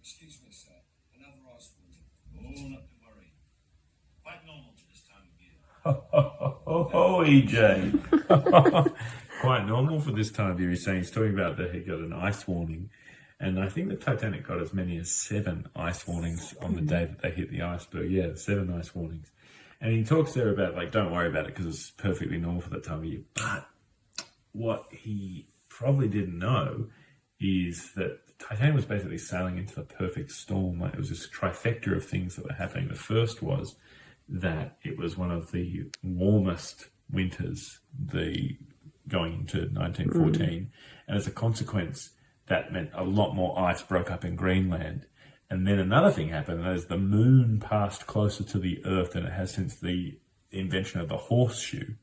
Excuse me, sir. Another ice warning. Oh, not to worry. Quite normal for this time of year. EJ. Quite normal for this time of year. He's saying, he's talking about that he got an ice warning. And I think the Titanic got as many as 7 ice warnings on the day that they hit the iceberg. Yeah, 7 ice warnings. And he talks there about, like, don't worry about it because it's perfectly normal for that time of year. But what he probably didn't know is that the Titanic was basically sailing into the perfect storm. Like, it was this trifecta of things that were happening. The first was that it was one of the warmest winters going into 1914. And as a consequence, that meant a lot more ice broke up in Greenland. And then another thing happened, and that is the moon passed closer to the Earth than it has since the invention of the horseshoe.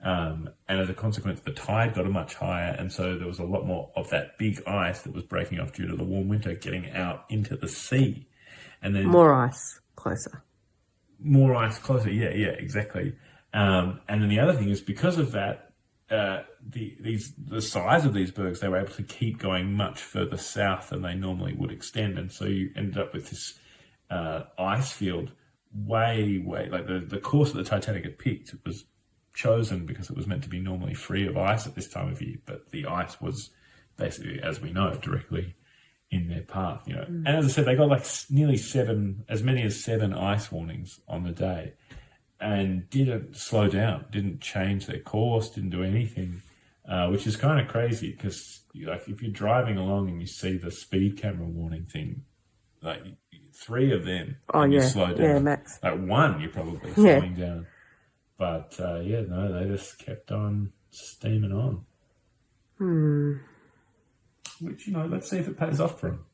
And as a consequence, the tide got much higher, and so there was a lot more of that big ice that was breaking off due to the warm winter getting out into the sea. And then More ice closer. More ice closer, yeah, exactly. And then the other thing is, because of that, the size of these bergs, they were able to keep going much further south than they normally would extend, and so you ended up with this ice field way like the course that the Titanic had picked was chosen because it was meant to be normally free of ice at this time of year, but the ice was basically, as we know, directly in their path, you know. And as I said, they got like nearly 7, as many as 7 ice warnings on the day, and didn't slow down, didn't change their course, didn't do anything, which is kind of crazy because, like, if you're driving along and you see the speed camera warning thing, like 3 of them, you slow down. Yeah, max. Like 1, you're probably slowing down. But no, they just kept on steaming on. Which, you know, let's see if it pays off for them.